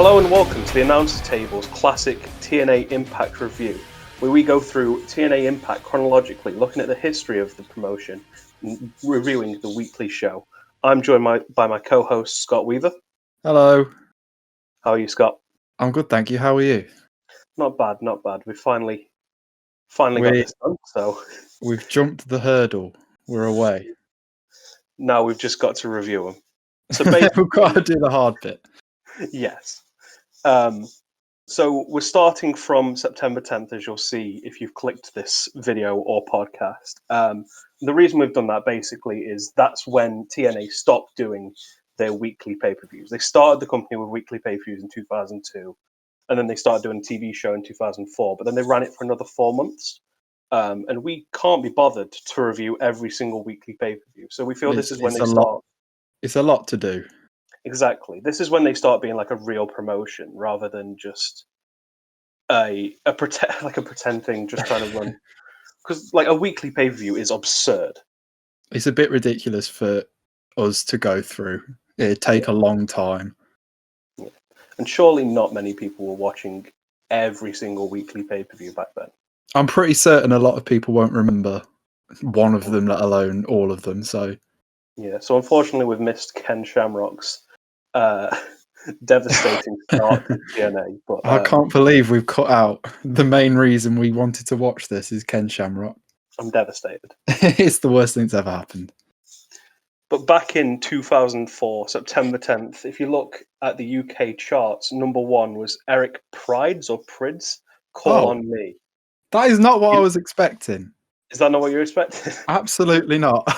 Hello and welcome to the Announcer Table's classic TNA Impact review, where we go through TNA Impact chronologically, looking at the history of the promotion and reviewing the weekly show. I'm joined by my co-host, Scott Weaver. Hello. How are you, Scott? I'm good, thank you. How are you? Not bad, not bad. We finally got this done, so... We've jumped the hurdle. We're away. Now we've just got to review them. So We've got to do the hard bit. Yes. So we're starting from September 10th, as you'll see if you've clicked this video or podcast. The reason we've done that basically is that's when TNA stopped doing their weekly pay-per-views. They started the company with weekly pay-per-views in 2002, and then they started doing a TV show in 2004, but then they ran it for another 4 months. And we can't be bothered to review every single weekly pay-per-view. So we feel this is when they start. It's a lot to do. Exactly. This is when they start being like a real promotion rather than just a pretend thing just trying to run. Because like a weekly pay-per-view is absurd. It's a bit ridiculous for us to go through. It'd take a long time. Yeah. And surely not many people were watching every single weekly pay-per-view back then. I'm pretty certain a lot of people won't remember one of them, let alone all of them. So yeah. So unfortunately, we've missed Ken Shamrock's devastating start to TNA. But I can't believe we've cut out the main reason we wanted to watch this is Ken Shamrock. I'm devastated. It's the worst thing that's ever happened. But back in 2004, September 10th, if you look at the UK charts, number one was Eric Pride's or Prid's Call on Me. That is not what I was expecting. Is that not what you expected? Absolutely not.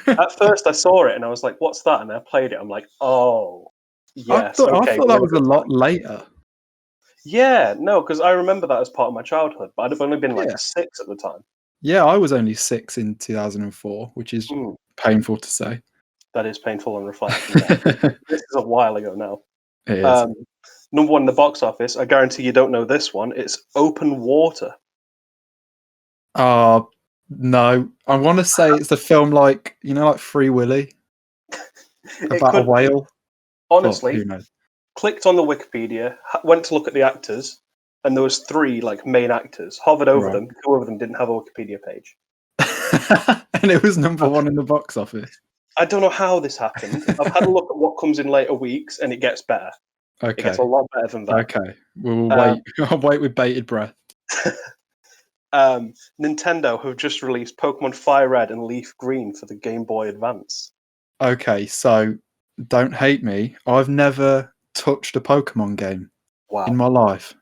At first I saw it and I was like, what's that? And I played it. I'm like, oh, yes. I thought that was a lot later. Yeah, no, because I remember that as part of my childhood, but I'd have only been like 6 at the time. Yeah, I was only 6 in 2004, which is painful to say. That is painful on reflection. This is a while ago now. It is. Number one in the box office. I guarantee you don't know this one. It's Open Water. No. I want to say it's the film like Free Willy about a whale. Honestly, who knows? Clicked on the Wikipedia, went to look at the actors, and there was 3 like main actors. Hovered over them. 2 of them didn't have a Wikipedia page. And it was number one in the box office. I don't know how this happened. I've had a look at what comes in later weeks, and it gets better. Okay. It gets a lot better than that. Okay. We'll wait. I'll wait with bated breath. Nintendo have just released Pokemon Fire Red and Leaf Green for the Game Boy Advance. Okay, so don't hate me. I've never touched a Pokemon game in my life.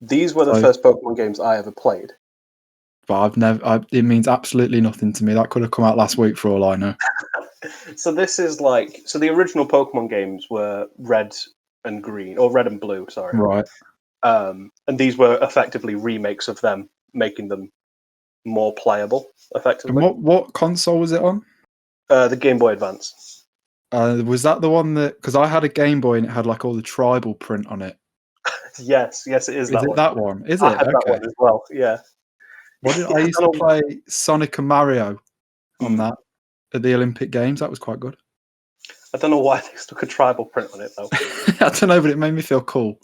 These were the first Pokemon games I ever played. But it means absolutely nothing to me. That could have come out last week for all I know. So this is the original Pokemon games were Red and Green, or Red and Blue, sorry. Right. And these were effectively remakes of them, making them more playable, effectively. And what console was it on? The Game Boy Advance. Was that the one that... Because I had a Game Boy and it had like all the tribal print on it. Yes, it is that one. Is it that one? Is it? I had that one as well, yeah. I used to play Sonic and Mario on that at the Olympic Games. That was quite good. I don't know why they stuck a tribal print on it, though. I don't know, but it made me feel cool.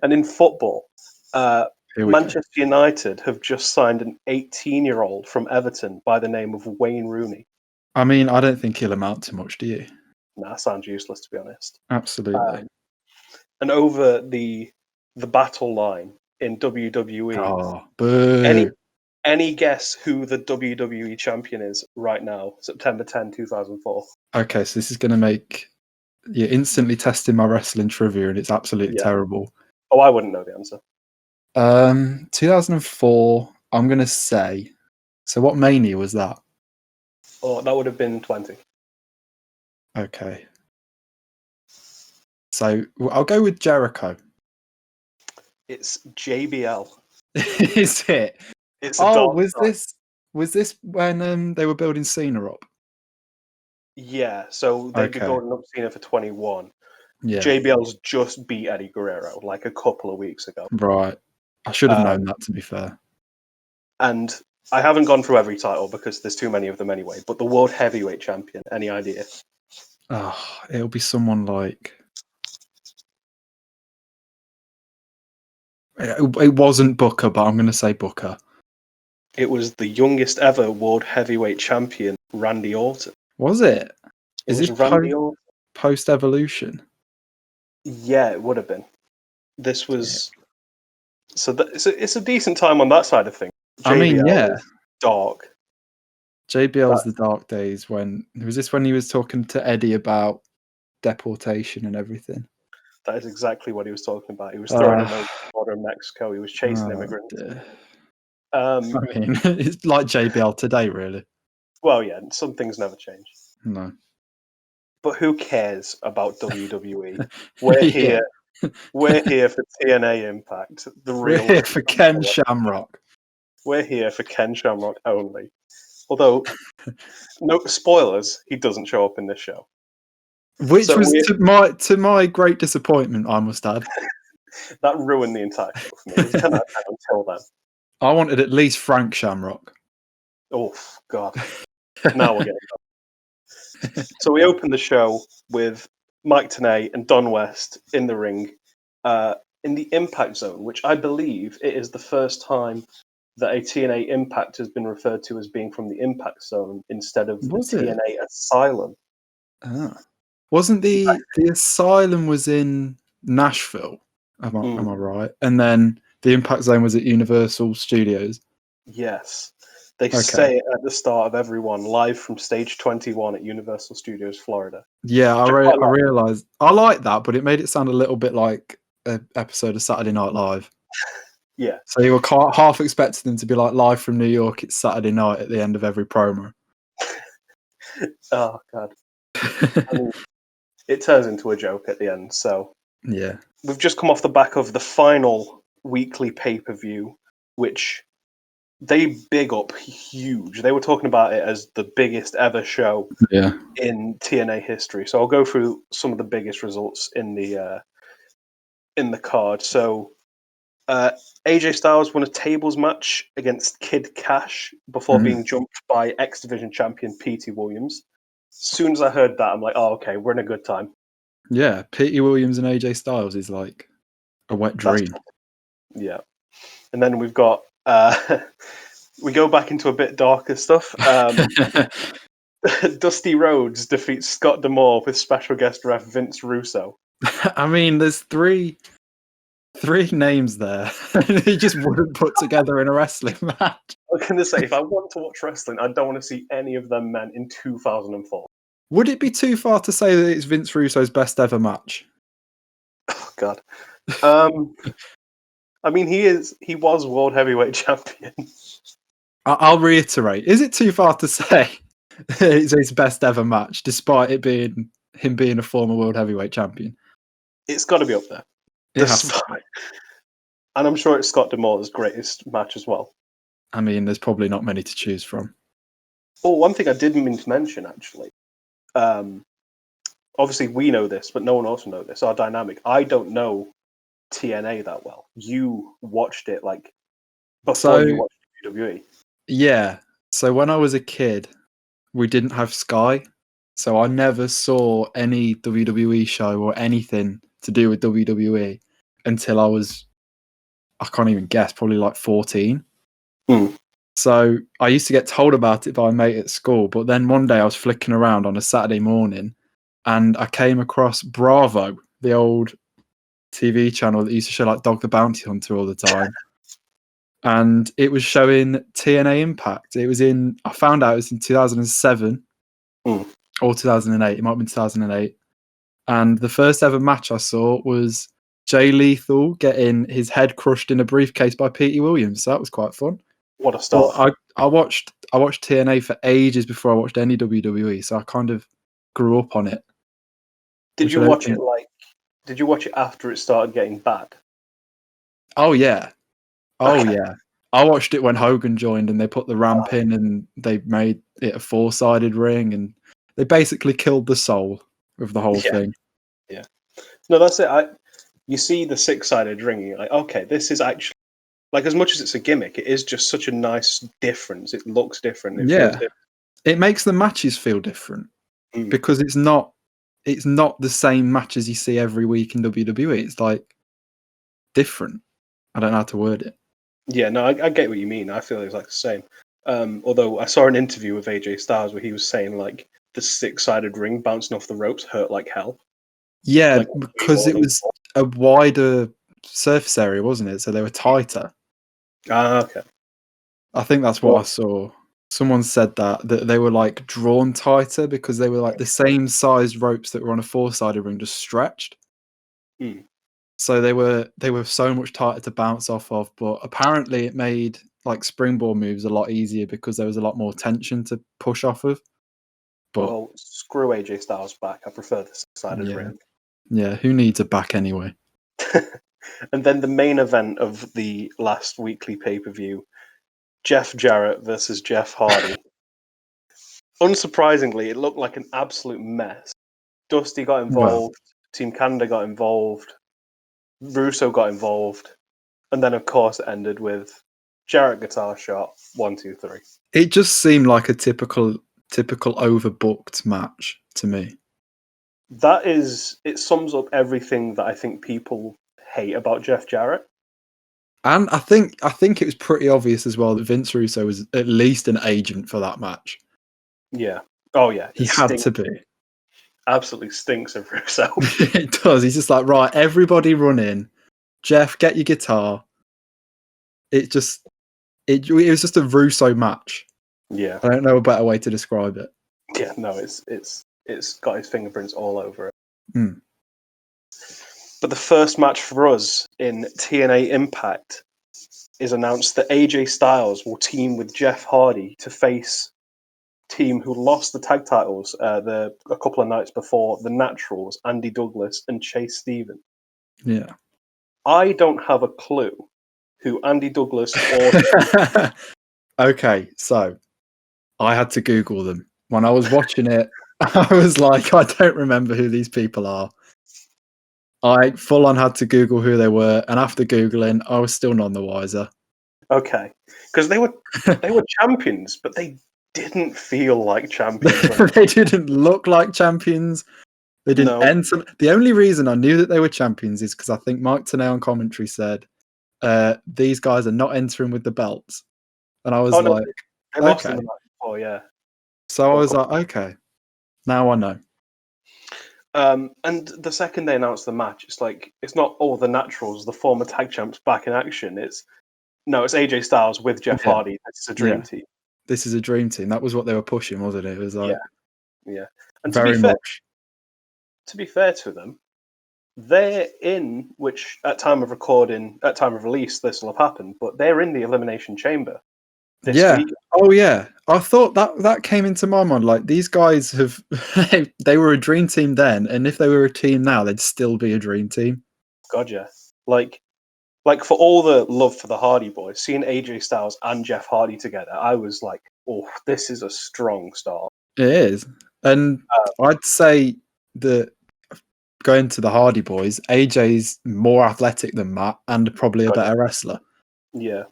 And in football, Manchester United have just signed an 18-year-old from Everton by the name of Wayne Rooney. I mean, I don't think he'll amount to much, do you? Nah, sounds useless, to be honest. Absolutely. And over the battle line in WWE, any guess who the WWE champion is right now, September 10, 2004? Okay, so this is going to make you instantly testing my wrestling trivia, and it's absolutely terrible. Oh, I wouldn't know the answer. 2004, I'm going to say. So what Mania was that? Oh, that would have been 20. Okay. So I'll go with Jericho. It's JBL. Is it? It's was this when they were building Cena up? Yeah, so they'd be building up Cena for 21. Yeah. JBL's just beat Eddie Guerrero like a couple of weeks ago. Right. I should have known that, to be fair. And I haven't gone through every title because there's too many of them anyway, but the World Heavyweight Champion, any idea? Oh, it'll be someone like... It wasn't Booker, but I'm going to say Booker. It was the youngest ever world heavyweight champion, Randy Orton. Was it? It Is was this Randy Orton. Post-Evolution? Yeah, it would have been. This was... So it's a decent time on that side of things. I mean, JBL yeah. is dark. JBL's the dark days when... Was this when he was talking to Eddie about deportation and everything? That is exactly what he was talking about. He was throwing him over the border in Mexico. He was chasing immigrants. I mean, it's like JBL today, really. Well, yeah, some things never change. No. But who cares about WWE? We're here. We're here for TNA Impact. We're here for Ken Shamrock. We're here for Ken Shamrock only. Although, no spoilers, he doesn't show up in this show. Which was to my great disappointment, I must add. That ruined the entire show for me. It was 10 out of 10 until then. I wanted at least Frank Shamrock. Oh, God. Now we're getting done. So we opened the show with Mike Tenay and Don West in the ring in the Impact Zone, which I believe it is the first time that a TNA Impact has been referred to as being from the Impact Zone instead of the TNA Asylum. Ah. Wasn't the Asylum was in Nashville? Am I right? And then the Impact Zone was at Universal Studios. Yes. They say it at the start of every one, live from stage 21 at Universal Studios, Florida. Yeah, I realised. I like that, but it made it sound a little bit like an episode of Saturday Night Live. Yeah. So you were half expecting them to be like live from New York. It's Saturday night at the end of every promo. Oh, God. I mean, it turns into a joke at the end. So yeah, we've just come off the back of the final weekly pay-per-view, which they big up huge. They were talking about it as the biggest ever show in TNA history. So I'll go through some of the biggest results in the card. So AJ Styles won a tables match against Kid Cash before being jumped by X Division champion P.T. Williams. As soon as I heard that, I'm like, oh, okay, we're in a good time. Yeah, P.T. Williams and AJ Styles is like a wet dream. Yeah. And then we've got... we go back into a bit darker stuff. Dusty Rhodes defeats Scott D'Amore with special guest ref Vince Russo. I mean, there's three names there. He just wouldn't put together in a wrestling match. I'm going to say, if I want to watch wrestling, I don't want to see any of them men in 2004. Would it be too far to say that it's Vince Russo's best ever match? Oh, God. I mean, he was world heavyweight champion. I'll reiterate. Is it too far to say it's his best ever match, despite it being him being a former world heavyweight champion? It's got to be up there. And I'm sure it's Scott D'Amore's greatest match as well. I mean, there's probably not many to choose from. Oh, one thing I didn't mean to mention, actually. Obviously, we know this, but no one else knows this. Our dynamic. I don't know TNA that well. You watched it like before you watched WWE. Yeah. So when I was a kid, we didn't have Sky. So I never saw any WWE show or anything to do with WWE until I can't even guess, probably like 14. So I used to get told about it by a mate at school. But then one day I was flicking around on a Saturday morning and I came across Bravo, the old TV channel that used to show like Dog the Bounty Hunter all the time. And it was showing TNA Impact. I found out it was in 2007 or 2008. It might have been 2008. And the first ever match I saw was Jay Lethal getting his head crushed in a briefcase by P.T. Williams. So that was quite fun. What a start. I watched TNA for ages before I watched any WWE. So I kind of grew up on it. Did you watch it after it started getting bad? Oh, yeah. Oh, yeah. I watched it when Hogan joined and they put the ramp in and they made it a 4-sided ring and they basically killed the soul of the whole thing. Yeah. No, that's it. You see the 6-sided ring and you're like, okay, this is actually, like, as much as it's a gimmick, it is just such a nice difference. It looks different. It feels different. It makes the matches feel different because it's not the same matches you see every week in WWE. It's like different. I don't know how to word it. Yeah, no, I get what you mean. I feel exactly the same. Although I saw an interview with AJ Styles where he was saying like the six-sided ring bouncing off the ropes hurt like hell. Yeah, Like because it was a wider surface area, wasn't it? So they were tighter. okay. I think that's what I saw. Someone said that they were like drawn tighter because they were like the same sized ropes that were on a four-sided ring, just stretched. Hmm. So they were so much tighter to bounce off of. But apparently, it made like springboard moves a lot easier because there was a lot more tension to push off of. But Well, screw AJ Styles back. I prefer the six-sided ring. Yeah, who needs a back anyway? And then the main event of the last weekly pay-per-view, Jeff Jarrett versus Jeff Hardy. Unsurprisingly, it looked like an absolute mess. Dusty got involved, Team Canada got involved, Russo got involved, and then of course it ended with Jarrett guitar shot, 1, 2, 3. It just seemed like a typical overbooked match to me. It sums up everything that I think people hate about Jeff Jarrett. And I think it was pretty obvious as well that Vince Russo was at least an agent for that match. Yeah. Oh yeah. He had to be. Absolutely stinks of Russo. It does. He's just like, right, everybody run in. Jeff, get your guitar. It was just a Russo match. Yeah. I don't know a better way to describe it. Yeah, no, it's got his fingerprints all over it. Mm. But the first match for us in TNA Impact is announced that AJ Styles will team with Jeff Hardy to face team who lost the tag titles a couple of nights before, the Naturals, Andy Douglas and Chase Stevens. Yeah. I don't have a clue who Andy Douglas or... Okay, so I had to Google them. When I was watching it, I was like, I don't remember who these people are. I full on had to Google who they were, and after Googling, I was still none the wiser. Okay, because they were champions, but they didn't feel like champions. They didn't look like champions. They didn't enter. The only reason I knew that they were champions is because I think Mike Tenay on commentary said, these guys are not entering with the belts. And I was like, they lost in the match before, yeah. So I was like, okay, now I know. And the second they announced the match, it's not all the Naturals, the former tag champs back in action. It's AJ Styles with Jeff Hardy. This is a dream team. This is a dream team. That was what they were pushing, wasn't it? It was like, yeah. And very much. To be fair to them, they're in, which at time of recording, at time of release, this will have happened, but they're in the Elimination Chamber this week. Oh yeah. I thought that came into my mind. Like, these guys have they were a dream team then, and if they were a team now, they'd still be a dream team. God, yeah. Like for all the love for the Hardy Boys, seeing AJ Styles and Jeff Hardy together, I was like, oh, this is a strong start. It is. And I'd say that going to the Hardy Boys, AJ's more athletic than Matt and probably a better wrestler. Yeah.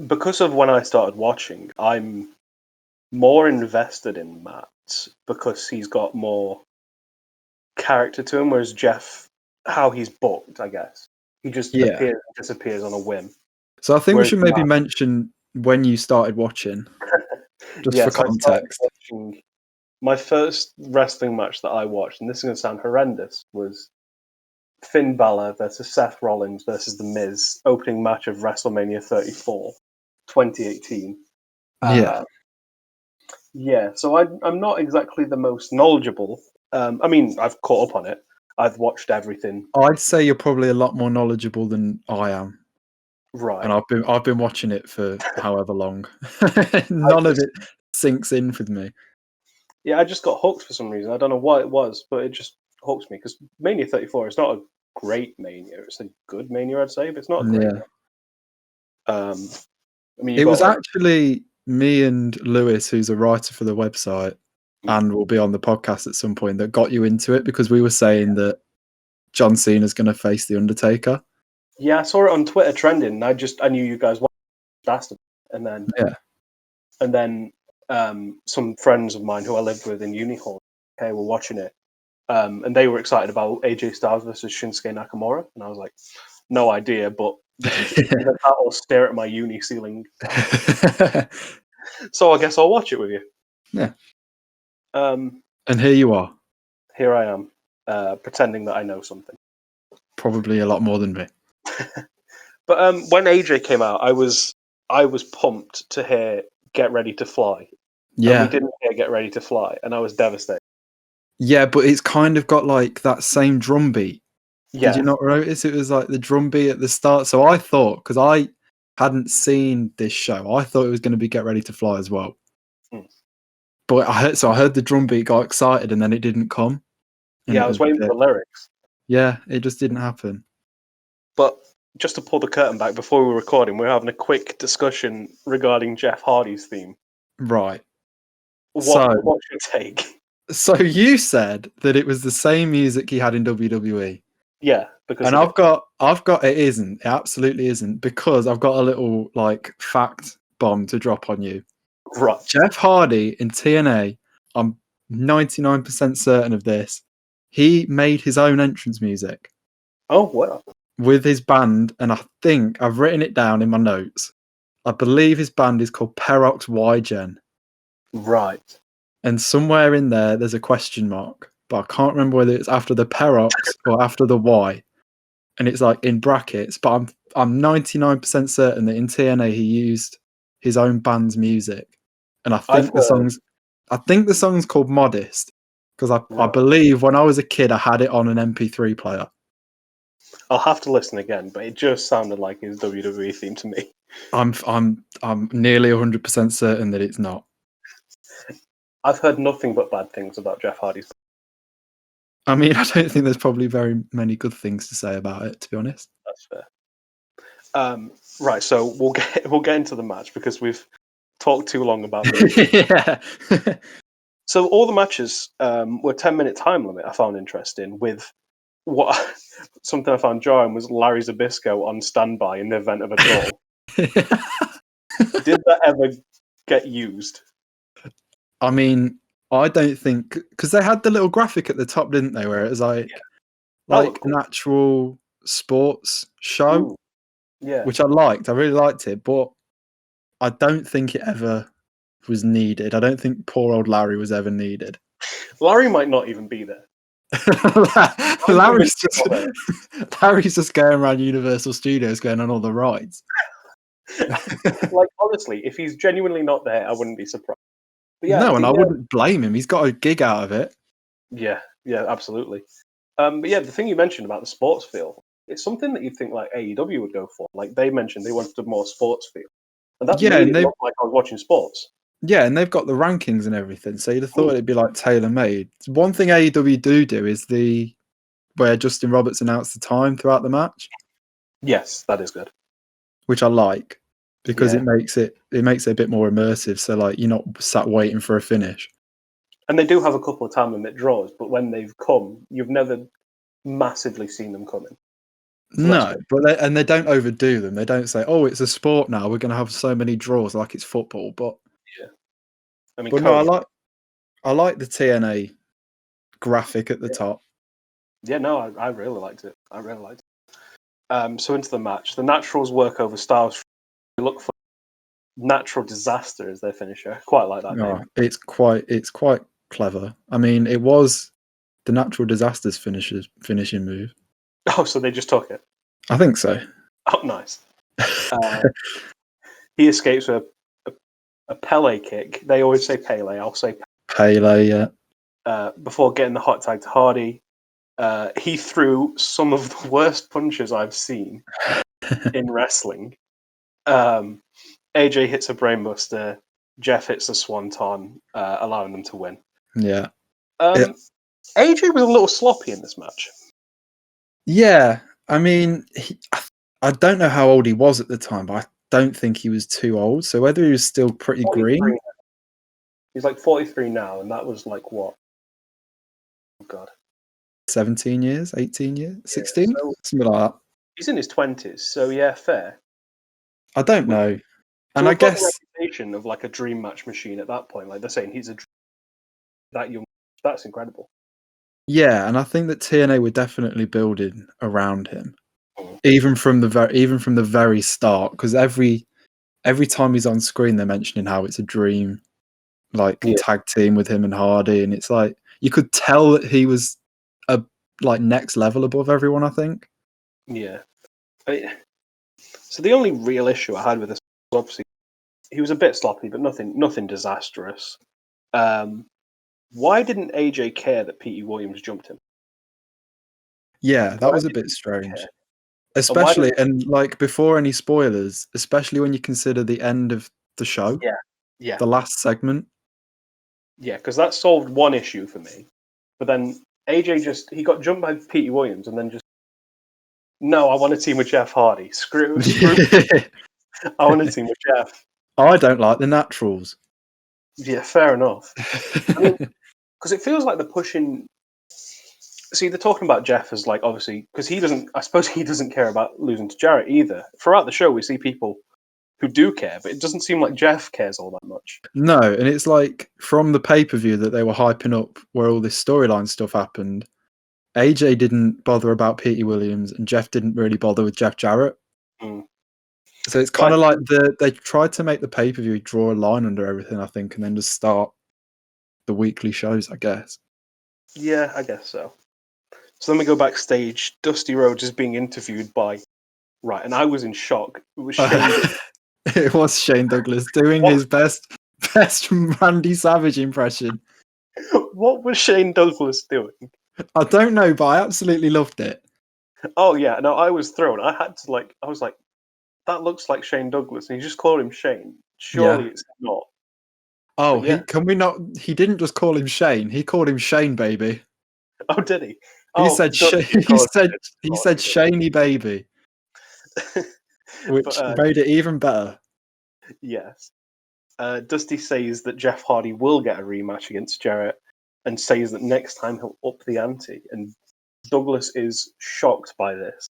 Because of when I started watching, I'm more invested in Matt because he's got more character to him, whereas Jeff, how he's booked, I guess. He just appears and disappears on a whim. So I think we should maybe mention when you started watching, just for context. My first wrestling match that I watched, and this is going to sound horrendous, was Finn Balor versus Seth Rollins versus The Miz, opening match of WrestleMania 34, 2018. So I'm not exactly the most knowledgeable. I mean, I've caught up on it. I've watched everything. I'd say you're probably a lot more knowledgeable than I am. Right. And I've been watching it for however long. None of it sinks in with me. Yeah, I just got hooked for some reason. I don't know what it was, but it just hooked me because Mania 34 is not a great Mania. It's a good Mania, I'd say, but it's not a great one. I mean, it was actually me and Lewis, who's a writer for the website and will be on the podcast at some point, that got you into it because we were saying that John Cena's going to face The Undertaker. Yeah, I saw it on Twitter trending. And I knew you guys asked it, and then some friends of mine who I lived with in uni hall, we're watching it, and they were excited about AJ Styles versus Shinsuke Nakamura, and I was like, no idea, but this is either that or stare at my uni ceiling. So I guess I'll watch it with you. Yeah. And here you are. Here I am, pretending that I know something. Probably a lot more than me. But when AJ came out, I was pumped to hear "Get Ready to Fly." Yeah, and we didn't hear "Get Ready to Fly," and I was devastated. Yeah, but it's kind of got like that same drum beat. Yeah. Did you not notice it was like the drum beat at the start? So I thought, because I hadn't seen this show, I thought it was going to be "Get Ready to Fly" as well. But I heard the drum beat, got excited, and then it didn't come. Yeah, I was waiting for the lyrics. Yeah, it just didn't happen. But just to pull the curtain back before we were recording, we were having a quick discussion regarding Jeff Hardy's theme. Right. What's your take? So you said that it was the same music he had in WWE. Yeah, because and I've got it isn't. It absolutely isn't, because I've got a little like fact bomb to drop on you. Right. Jeff Hardy in TNA, I'm 99% certain of this. He made his own entrance music. Oh, wow. With his band, and I think I've written it down in my notes. I believe his band is called Perox Y-Gen. Right. And somewhere in there's a question mark, but I can't remember whether it's after the Perox or after the Y. And it's like in brackets, but I'm 99% certain that in TNA he used his own band's music. And I think the song's called Modest, because I believe when I was a kid I had it on an MP3 player. I'll have to listen again, but it just sounded like his WWE theme to me. I'm nearly 100% certain that it's not. I've heard nothing but bad things about Jeff Hardy's. I mean, I don't think there's probably very many good things to say about it, to be honest. That's fair. Right, so we'll get into the match because we've talked too long about it. Yeah. So all the matches were 10-minute time limit. I found interesting. With something I found jarring was Larry Zbyszko on standby in the event of a draw. Did that ever get used? I mean, I don't think, because they had the little graphic at the top, didn't they, where it was like an actual sports show, which I liked. I really liked it, but I don't think it ever was needed. I don't think poor old Larry was ever needed. Larry might not even be there. Larry's just going around Universal Studios going on all the rides. Like, honestly, if he's genuinely not there, I wouldn't be surprised. But yeah, no, and I wouldn't blame him. He's got a gig out of it. Yeah, absolutely. But yeah, the thing you mentioned about the sports feel, it's something that you'd think like AEW would go for. Like they mentioned they wanted a more sports feel. And that made it look like I was watching sports. Yeah, and they've got the rankings and everything, so you'd have thought it'd be like tailor-made. One thing AEW do is where Justin Roberts announced the time throughout the match. Yes, that is good. Which I like, because it makes it a bit more immersive. So like you're not sat waiting for a finish. And they do have a couple of time limit draws, but when they've come, you've never massively seen them coming. So no, but they don't overdo them. They don't say, "Oh, it's a sport now. We're going to have so many draws like it's football." But yeah, I mean, but no, I like the TNA graphic at the top. Yeah, no, I really liked it. So into the match, the Naturals work over Styles. They look for Natural Disaster as their finisher. Quite like that name. It's quite clever. I mean, it was the Natural Disaster's finishing move. Oh, so they just took it? I think so. Oh, nice. He escapes with a Pele kick. They always say Pele. I'll say Pele, yeah. Before getting the hot tag to Hardy, he threw some of the worst punches I've seen in wrestling. AJ hits a brainbuster. Jeff hits a swanton, allowing them to win. Yeah. AJ was a little sloppy in this match. Yeah, I mean, I don't know how old he was at the time, but I don't think he was too old. So whether he was still pretty green. He's like 43 now, and that was like what? Oh, God. 17 years, 18 years, 16? Yeah, something like that. He's in his 20s, so yeah, fair. I don't know. And I guess the reputation of like a dream match machine at that point, like they're saying he's that young. That's incredible. Yeah, and I think that TNA were definitely building around him, Mm. even from the very start. Because every time he's on screen, they're mentioning how it's a dream, like Yeah. tag team with him and Hardy, and it's like you could tell that he was a like next level above everyone. I think. Yeah. So the only real issue I had with this was obviously he was a bit sloppy, but nothing disastrous. Why didn't AJ care that Petey Williams jumped him? Yeah, that Why was a didn't bit he strange. care? And why Especially, didn't? and like before any spoilers, especially when you consider the end of the show, Yeah, yeah, the last segment. yeah, because that solved one issue for me. But then AJ he got jumped by Petey Williams, and then just no, I want to team with Jeff Hardy. Screw. I want to team with Jeff. I don't like the naturals. Yeah, fair enough. I mean, because it feels like they're pushing. See, they're talking about Jeff as like obviously because he doesn't. I suppose he doesn't care about losing to Jarrett either. Throughout the show, we see people who do care, but it doesn't seem like Jeff cares all that much. No, and it's like from the pay-per-view that they were hyping up where all this storyline stuff happened, AJ didn't bother about Petey Williams and Jeff didn't really bother with Jeff Jarrett. Mm. So it's kind of like they tried to make the pay-per-view draw a line under everything, I think, and then just start the weekly shows, I guess. Yeah, I guess so. So then we go backstage. Dusty Rhodes is being interviewed by and I was in shock. It was Shane. It was Shane Douglas doing his best Randy Savage impression. What was Shane Douglas doing? I don't know, but I absolutely loved it. Oh yeah, no, I was thrown. I had to I was like, that looks like Shane Douglas, and he just called him Shane. Surely it's not. Oh, But yeah. can we not? He didn't just call him Shane. He called him Shane, baby. Oh, did he? He Oh, said he said Shaney baby, which made it even better. Yes. Dusty says that Jeff Hardy will get a rematch against Jarrett, and says that next time he'll up the ante. And Douglas is shocked by this,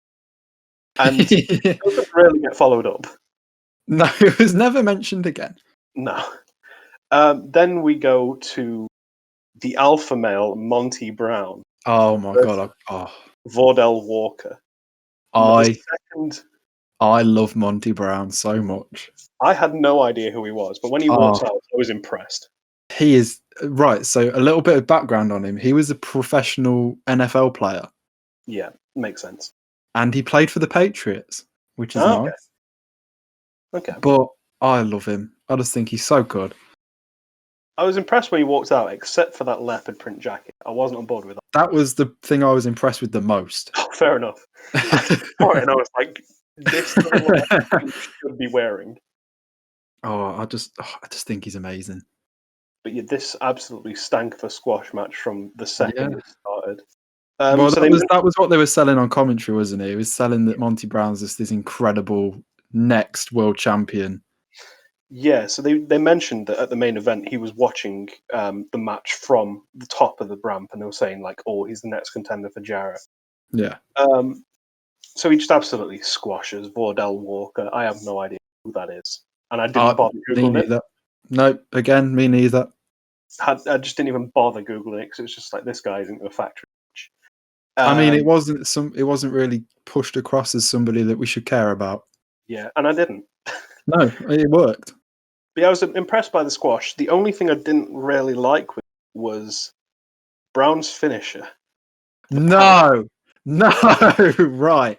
and it doesn't really get followed up. No, it was never mentioned again. No. Then we go to the alpha male Monty Brown. Oh my god! Vordell Walker. I love Monty Brown so much. I had no idea who he was, but when he walked out, I was impressed. He is right. So a little bit of background on him. He was a professional NFL player. Yeah, makes sense. And he played for the Patriots, which is nice. Okay. But I love him. I just think he's so good. I was impressed when he walked out, except for that leopard print jacket. I wasn't on board with that. That was the thing I was impressed with the most. Oh, fair enough. And I was like, this is what you should be wearing. I just think he's amazing. But yeah, this absolutely stank of a squash match from the second it started. Well, that was what they were selling on commentary, wasn't it? It was selling that Monty Brown's just this incredible next world champion. Yeah, so they mentioned that at the main event he was watching the match from the top of the ramp, and they were saying like, "Oh, he's the next contender for Jarrett." Yeah. So he just absolutely squashes Vordell Walker. I have no idea who that is, and I didn't bother googling it. No, again, me neither. I just didn't even bother googling it because it was just like this guy isn't a factory. I mean, it wasn't really pushed across as somebody that we should care about. Yeah, and I didn't. No, it worked. But yeah, I was impressed by the squash. The only thing I didn't really like was Brown's finisher. No, right.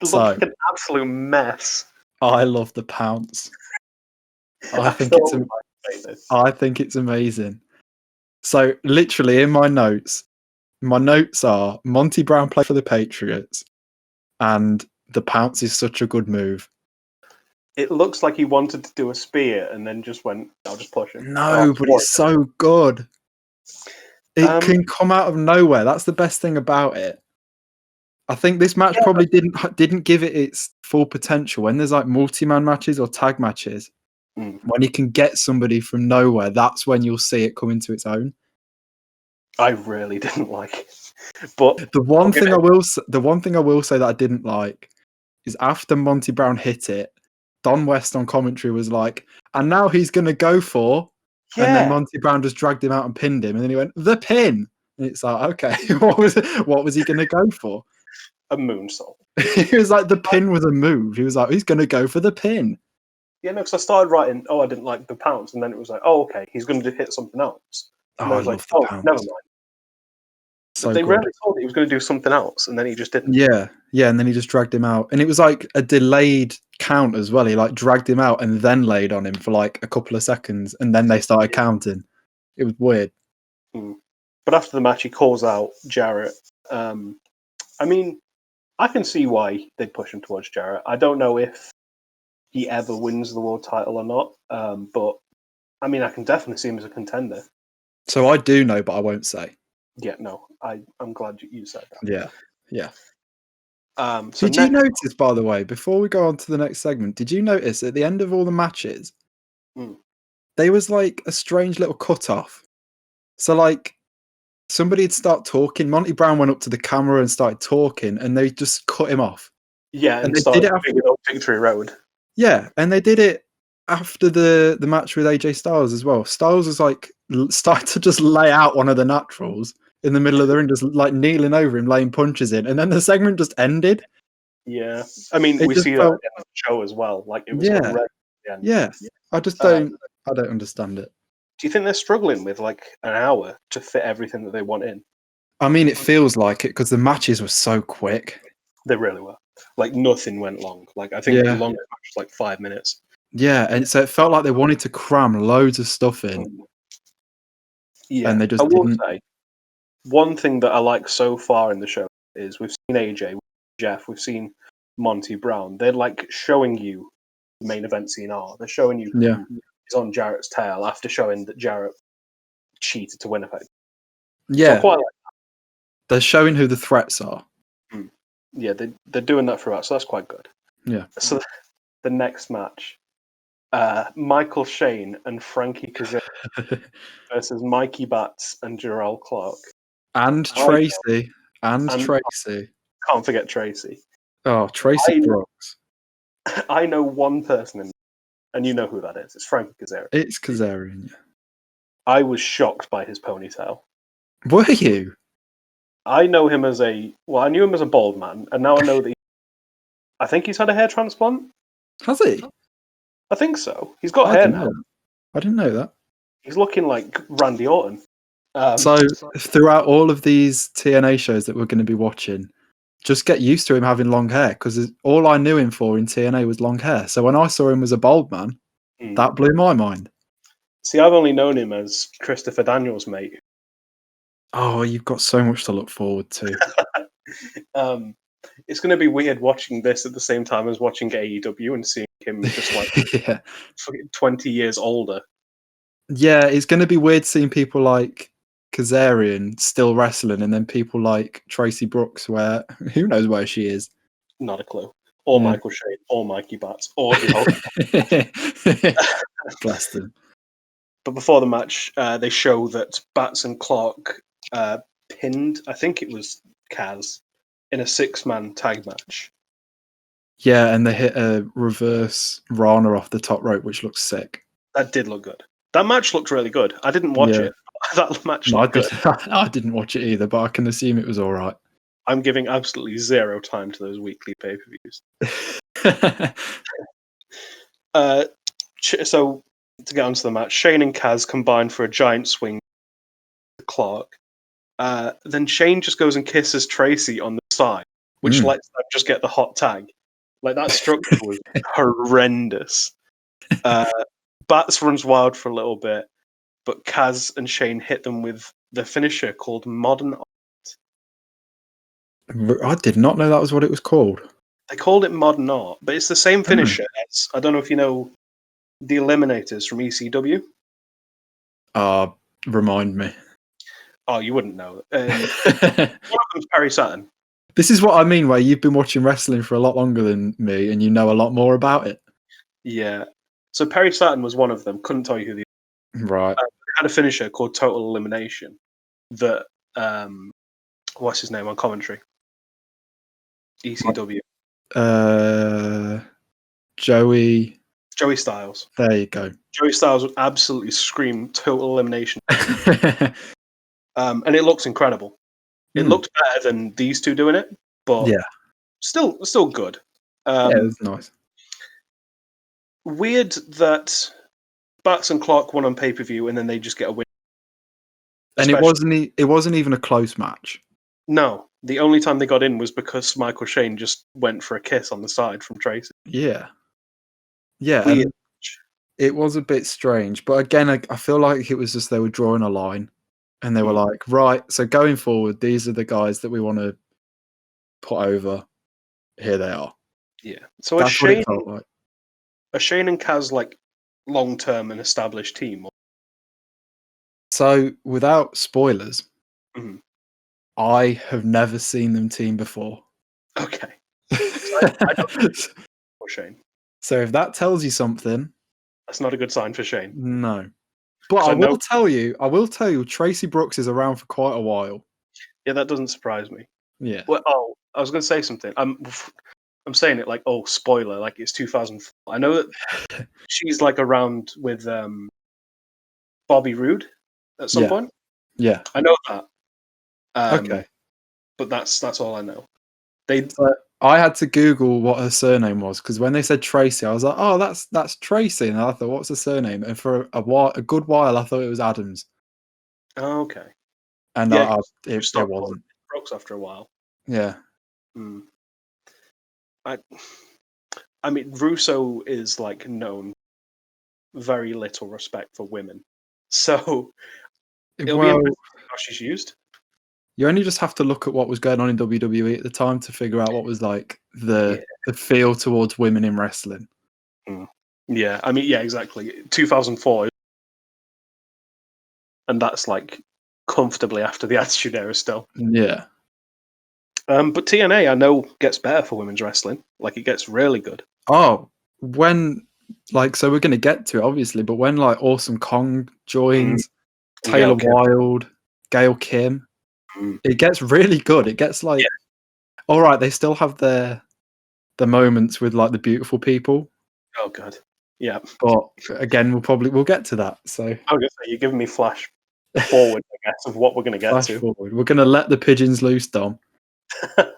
It looked like an absolute mess. I love the pounce. I think it's amazing. So literally in my notes are Monty Brown played for the Patriots, and the pounce is such a good move. It looks like he wanted to do a spear and then just went, I'll just push him. No, but it's so good. It can come out of nowhere. That's the best thing about it. I think this match probably didn't give it its full potential. When there's like multi-man matches or tag matches, when you can get somebody from nowhere, that's when you'll see it come into its own. I really didn't like it. But the one thing I will say that I didn't like is after Monty Brown hit it, Don West on commentary was like, and now he's going to go for... Yeah. And then Monty Brown just dragged him out and pinned him. And then he went, the pin. It's like, okay, what was he going to go for? A moonsault. He was like, the pin was a move. He was like, he's going to go for the pin. Yeah, no, because I started writing, I didn't like the pounce, and then it was like, okay, he's going to hit something else. And Oh, I I was like, love the never pounce. mind. So They good. rarely told he was going to do something else, and then he just didn't. Yeah, and then he just dragged him out, and it was like a delayed count as well. He like dragged him out and then laid on him for like a couple of seconds, and then they started counting. It was weird. But after the match, he calls out Jarrett. I mean, I can see why they'd push him towards Jarrett. I don't know if he ever wins the world title or not, but I mean, I can definitely see him as a contender. So I do know, but I won't say. Yeah, no, I'm glad you said that. Yeah. So Did you notice, by the way, before we go on to the next segment, did you notice at the end of all the matches, there was like a strange little cut-off? So like somebody'd start talking. Monty Brown went up to the camera and started talking, and they just cut him off. Yeah, and they started did it after Victory Road. Yeah, and they did it after the match with AJ Styles as well. Styles was like started to just lay out one of the naturals in the middle of the ring, just like kneeling over him, laying punches in, and then the segment just ended. Yeah, I mean, we see that in the show as well. Like it was horrendous. Yeah. I just don't. I don't understand it. Do you think they're struggling with like an hour to fit everything that they want in? I mean, it feels like it because the matches were so quick. They really were. Like nothing went long. Like I think the longest match was like 5 minutes. Yeah, and so it felt like they wanted to cram loads of stuff in. Yeah, and they just I will didn't. say one thing that I like so far in the show is we've seen AJ, Jeff, we've seen Monty Brown. They're like showing you the main event scene are. They're showing you who is on Jarrett's tail after showing that Jarrett cheated to win effect. Yeah, so quite like that. They're showing who the threats are. Yeah, they're doing that throughout, so that's quite good. Yeah. So the next match, Michael Shane and Frankie Kazarian versus Mikey Batts and Jerrelle Clark. And Tracy. And Tracy. Can't forget Tracy. Oh, Tracy Brooks. I know one person, and you know who that is. It's Frankie Kazarian. It's Kazarian, yeah. I was shocked by his ponytail. Were you? I know him as I knew him as a bald man, and now I know that I think he's had a hair transplant. Has he? I think so. He's got hair now. I didn't know that. He's looking like Randy Orton. So throughout all of these TNA shows that we're going to be watching, just get used to him having long hair, because all I knew him for in TNA was long hair. So when I saw him as a bald man, that blew my mind. See, I've only known him as Christopher Daniels' mate. Oh, you've got so much to look forward to. It's going to be weird watching this at the same time as watching AEW and seeing him just like 20 years older. Yeah, it's going to be weird seeing people like Kazarian still wrestling, and then people like Tracy Brooks, where who knows where she is. Not a clue. Or Michael Shane, or Mikey Batts, or Bless them. But before the match, they show that Batts and Clark pinned, I think it was Kaz, in a 6-man tag match. Yeah, and they hit a reverse Rana off the top rope, which looks sick. That did look good. That match looked really good. I didn't watch it. That match looked good. I didn't watch it either, but I can assume it was all right. I'm giving absolutely zero time to those weekly pay-per-views. So, to get onto the match, Shane and Kaz combine for a giant swing to Clark. Then Shane just goes and kisses Tracy on the side, which lets them just get the hot tag. Like, that structure was horrendous. Batts runs wild for a little bit, but Kaz and Shane hit them with the finisher called Modern Art. I did not know that was what it was called. They called it Modern Art, but it's the same finisher as, I don't know if you know, the Eliminators from ECW. Remind me. Oh, you wouldn't know. One of them's Perry Saturn. This is what I mean, where you've been watching wrestling for a lot longer than me, and you know a lot more about it. Yeah. So Perry Saturn was one of them. Couldn't tell you who the right. They had a finisher called Total Elimination that what's his name on commentary? ECW. Joey Styles. There you go. Joey Styles would absolutely scream Total Elimination. And it looks incredible. It looked better than these two doing it, but Yeah, still good. yeah, it was nice. Weird that Bax and Clark won on pay-per-view, and then they just get a win. And it wasn't even a close match. No, the only time they got in was because Michael Shane just went for a kiss on the side from Tracy. Yeah, yeah, Weird. and it was a bit strange. But again, I feel like it was just they were drawing a line, and they were like, right, so going forward, these are the guys that we want to put over. Here they are. Yeah. So That's what it felt like. are Shane and Kaz like long-term and established team? So without spoilers, Mhm. I have never seen them team before. Okay. I don't know Shane. So if that tells you something, That's not a good sign for Shane. no. But 'Cause I I know- will tell you, Tracy Brooks is around for quite a while. Yeah, that doesn't surprise me. Yeah. Well, I was going to say something. I'm saying it like, oh, spoiler, like it's 2004. I know that she's like around with Bobby Roode at some point. Yeah. I know that. Okay. But that's all I know. So I had to Google what her surname was because when they said Tracy, I was like, "Oh, that's Tracy," and I thought, "What's her surname?" And for a good while, I thought it was Adams, Oh, okay. and Yeah, it stopped wasn't. Brooks after a while. Yeah. I mean, Russo is like known very little respect for women, so it'll be interesting how she's used. You only just have to look at what was going on in WWE at the time to figure out what was like the feel towards women in wrestling. Yeah, I mean, yeah, exactly. 2004, and that's like comfortably after the Attitude Era still. Yeah. But TNA, I know, gets better for women's wrestling. Like, it gets really good. Oh, when so we're going to get to it, obviously, but when like Awesome Kong joins, Taylor Wilde, Gail Kim, it gets really good. It gets like, all right, they still have the moments with like the beautiful people. Oh god, yeah. But again, we'll get to that. So I was gonna say, you're giving me flash forward, I guess, of what we're gonna get to. Forward. We're gonna let the pigeons loose, Dom. But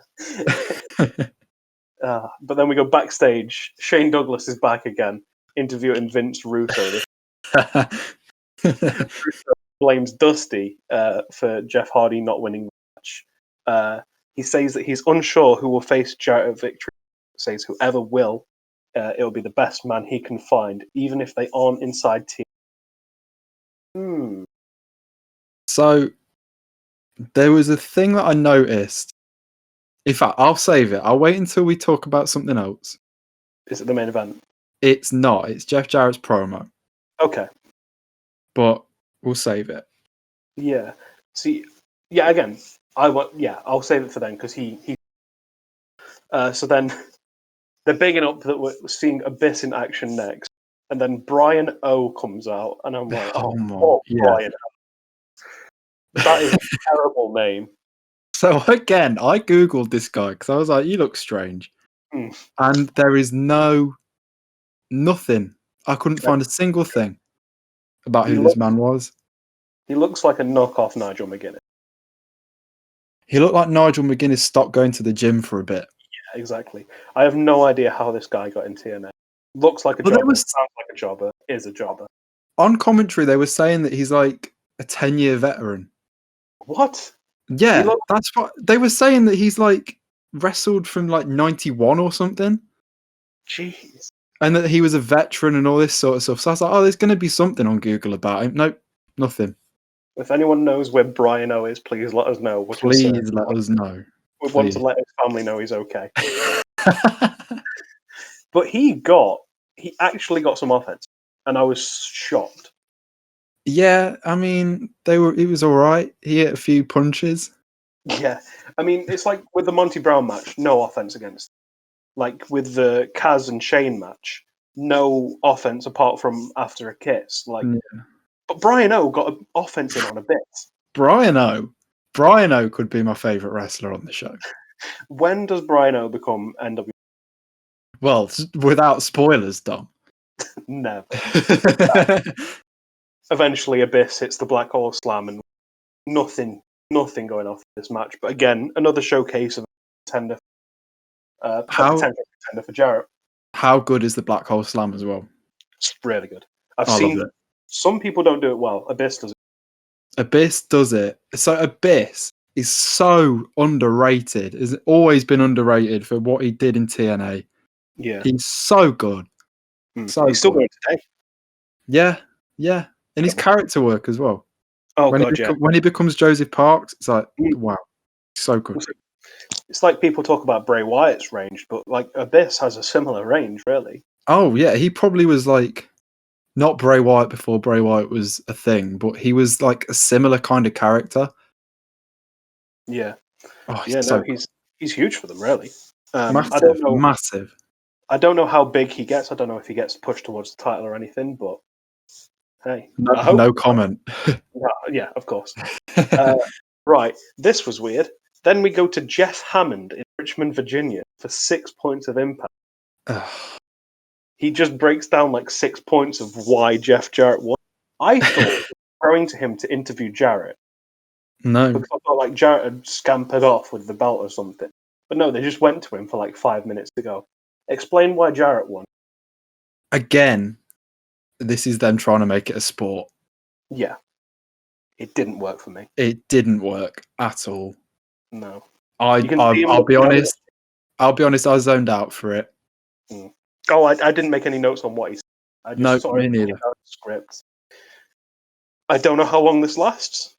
then we go backstage. Shane Douglas is back again, interviewing Vince Russo. Russo blames Dusty for Jeff Hardy not winning the match. He says that he's unsure who will face Jarrett at victory. Says whoever will, it'll be the best man he can find, even if they aren't inside team. So there was a thing that I noticed. In fact, I'll save it. I'll wait until we talk about something else. Is it the main event? It's not. It's Jeff Jarrett's promo. Okay. But we'll save it. Yeah. See, yeah, again, I'll save it for then because he so then they're bigging up that we're seeing Abyss in action next. And then Brian O comes out and I'm like, Brian O. That is a terrible name. So again, I Googled this guy because I was like, he looks strange. And there is nothing. I couldn't find a single thing about who this man was. He looks like a knockoff Nigel McGuinness. He looked like Nigel McGuinness stopped going to the gym for a bit. Yeah, exactly. I have no idea how this guy got in TNA. Looks like a jobber. Sounds like a jobber. Is a jobber. On commentary, they were saying that he's like a 10-year veteran. What? Yeah, that's what they were saying, that he's like wrestled from like 91 or something. Jeez. And that he was a veteran and all this sort of stuff. So I was like, oh, there's going to be something on Google about him. Nope, nothing. If anyone knows where Brian O is, please let us know. Please let us know. We want to let his family know he's okay. But he actually got some offense, and I was shocked. Yeah, I mean, it was all right. He hit a few punches. Yeah, I mean, it's like with the Monty Brown match, no offense against. Like with the Kaz and Shane match, no offense apart from after a kiss. But Brian O got an offense in on a bit. Brian O could be my favorite wrestler on the show. When does Brian O become NW? Well, without spoilers, Dom. Never. Eventually, Abyss hits the Black Hole Slam and nothing going off this match. But again, another showcase of a potential contender for Jarrett. How good is the Black Hole Slam as well? It's really good. I've I seen love it. some people don't do it well. Abyss does it. Abyss does it. So Abyss is so underrated. Has always been underrated for what he did in TNA. Yeah, He's so good. So he's still good. going today. Yeah. And his character work as well. Oh When god, when he becomes Joseph Parks, it's like, Mm. wow, so good. It's like people talk about Bray Wyatt's range, but like Abyss has a similar range, really. Oh yeah, he probably was like not Bray Wyatt before Bray Wyatt was a thing, but he was like a similar kind of character. Yeah. Oh, Yeah, so no, he's huge for them, really. massive, I don't know. massive. I don't know how big he gets. I don't know if he gets pushed towards the title or anything. But hey, I hope. No comment. Yeah, of course. Right, this was weird. Then we go to Jeff Hammond in Richmond, Virginia, for 6 points of impact. He just breaks down like 6 points of why Jeff Jarrett won. I thought going to him to interview Jarrett. No. Because I thought like Jarrett had scampered off with the belt or something. But no, they just went to him for like 5 minutes to go. Explain why Jarrett won. Again, this is them trying to make it a sport. Yeah. It didn't work for me. It didn't work at all. No. I'll be honest. I'll be honest, I zoned out for it. Oh, I didn't make any notes on what he said. I just saw me it neither. out the script. I don't know how long this lasts.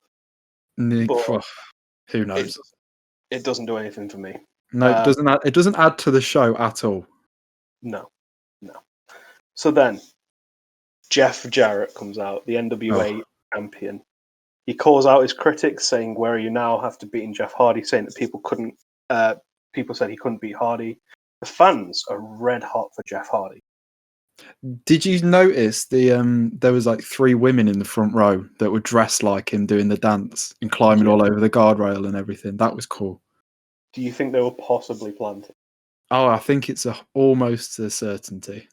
But who knows? It doesn't do anything for me. No, it doesn't add to the show at all. No. So then, Jeff Jarrett comes out, the NWA champion. He calls out his critics, saying, "Where are you now?" After beating Jeff Hardy, saying that people said he couldn't beat Hardy. The fans are red hot for Jeff Hardy. Did you notice there was like 3 women in the front row that were dressed like him doing the dance and climbing all over the guardrail and everything? That was cool. Do you think they were possibly planted? Oh, I think it's almost a certainty.